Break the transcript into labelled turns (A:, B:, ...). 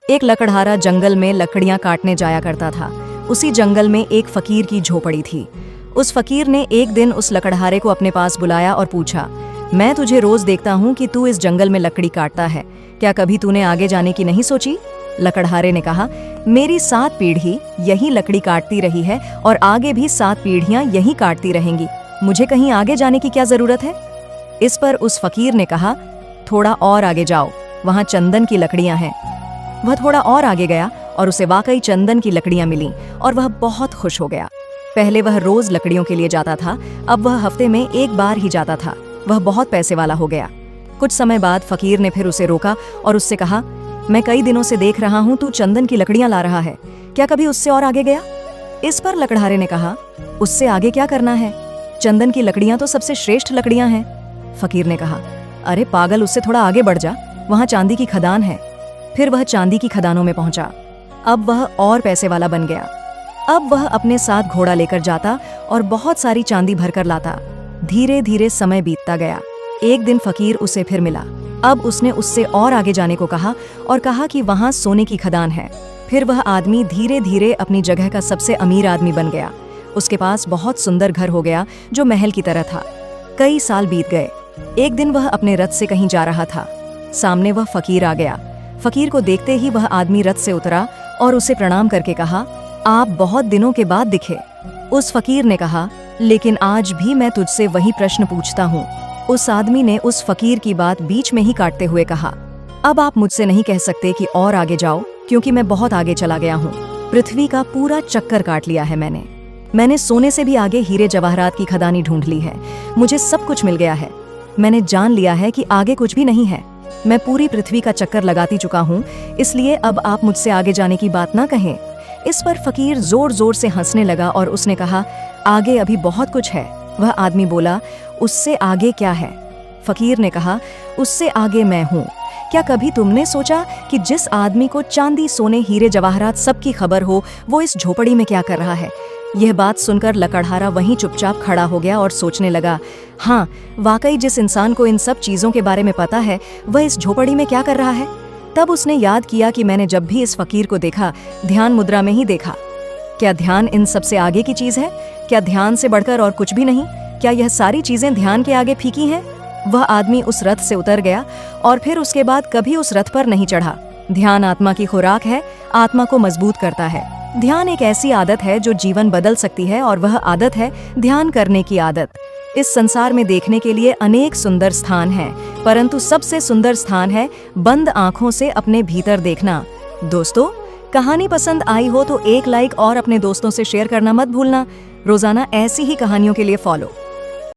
A: एक लकड़हारा जंगल में लकड़ियां काटने जाया करता था। उसी जंगल में एक फकीर की झोपड़ी थी। उस फकीर ने एक दिन उस लकड़हारे को अपने पास बुलाया और पूछा, मैं तुझे रोज देखता हूँ कि तू इस जंगल में लकड़ी काटता है, क्या कभी तूने आगे जाने की नहीं सोची? लकड़हारे ने कहा, मेरी 7 पीढ़ी यही लकड़ी काटती रही है और आगे भी 7 पीढ़ियां यही काटती रहेंगी, मुझे कहीं आगे जाने की क्या जरूरत है? इस पर उस फकीर ने कहा, थोड़ा और आगे जाओ, वहां चंदन की लकड़ियां हैं। वह थोड़ा और आगे गया और उसे वाकई चंदन की लकड़ियां मिलीं और वह बहुत खुश हो गया। पहले वह रोज लकड़ियों के लिए जाता था, अब वह हफ्ते में एक बार ही जाता था। वह बहुत पैसे वाला हो गया। कुछ समय बाद फकीर ने फिर उसे रोका और उससे कहा, मैं कई दिनों से देख रहा हूं तू चंदन की लकड़ियां ला रहा है, क्या कभी उससे और आगे गया? इस पर लकड़हारे ने कहा, उससे आगे क्या करना है, चंदन की लकड़ियां तो सबसे श्रेष्ठ लकड़ियां हैं। फकीर ने कहा, अरे पागल, उससे थोड़ा आगे बढ़ जा, वहां चांदी की खदान है। फिर वह चांदी की खदानों में पहुंचा। अब वह और पैसे वाला बन गया। अब वह अपने साथ घोड़ा लेकर जाता और बहुत सारी चांदी भरकर लाता। धीरे धीरे समय बीतता गया। एक दिन फकीर उसे फिर मिला। अब उसने उससे और आगे जाने को कहा और कहा कि वहां सोने की खदान है। फिर वह आदमी धीरे धीरे अपनी जगह का सबसे अमीर आदमी बन गया। उसके पास बहुत सुंदर घर हो गया जो महल की तरह था। कई साल बीत गए। एक दिन वह अपने रथ से कहीं जा रहा था। सामने वह फकीर आ गया। फकीर को देखते ही वह आदमी रथ से उतरा और उसे प्रणाम करके कहा, आप बहुत दिनों के बाद दिखे। उस फकीर ने कहा, लेकिन आज भी मैं तुझसे वही प्रश्न पूछता हूँ। उस आदमी ने उस फकीर की बात बीच में ही काटते हुए कहा, अब आप मुझसे नहीं कह सकते कि और आगे जाओ, क्योंकि मैं बहुत आगे चला गया हूँ। पृथ्वी का पूरा चक्कर काट लिया है मैंने सोने से भी आगे हीरे जवाहरात की खदानी ढूंढ ली है। मुझे सब कुछ मिल गया है। मैंने जान लिया है कि आगे कुछ भी नहीं है। मैं पूरी पृथ्वी का चक्कर लगाती चुका हूँ, इसलिए अब आप मुझसे आगे जाने की बात ना कहें। इस पर फकीर जोर जोर से हंसने लगा और उसने कहा, आगे अभी बहुत कुछ है। वह आदमी बोला, उससे आगे क्या है? फकीर ने कहा, उससे आगे मैं हूँ। क्या कभी तुमने सोचा कि जिस आदमी को चांदी, सोने, हीरे जवाहरात सबकी खबर हो, वो इस झोपड़ी में क्या कर रहा है? यह बात सुनकर लकड़हारा वहीं चुपचाप खड़ा हो गया और सोचने लगा, हाँ, वाकई जिस इंसान को इन सब चीजों के बारे में पता है, वह इस झोपड़ी में क्या कर रहा है? तब उसने याद किया कि मैंने जब भी इस फकीर को देखा, ध्यान मुद्रा में ही देखा। क्या ध्यान इन सबसे आगे की चीज है? क्या ध्यान से बढ़कर और कुछ भी नहीं? क्या यह सारी चीजें ध्यान के आगे फीकी हैं? वह आदमी उस रथ से उतर गया और फिर उसके बाद कभी उस रथ पर नहीं चढ़ा। ध्यान आत्मा की खुराक है, आत्मा को मजबूत करता है। ध्यान एक ऐसी आदत है जो जीवन बदल सकती है और वह आदत है ध्यान करने की आदत। इस संसार में देखने के लिए अनेक सुंदर स्थान हैं, परंतु सबसे सुंदर स्थान है बंद आंखों से अपने भीतर देखना। दोस्तों, कहानी पसंद आई हो तो एक लाइक और अपने दोस्तों से शेयर करना मत भूलना। रोजाना ऐसी ही कहानियों के लिए फॉलो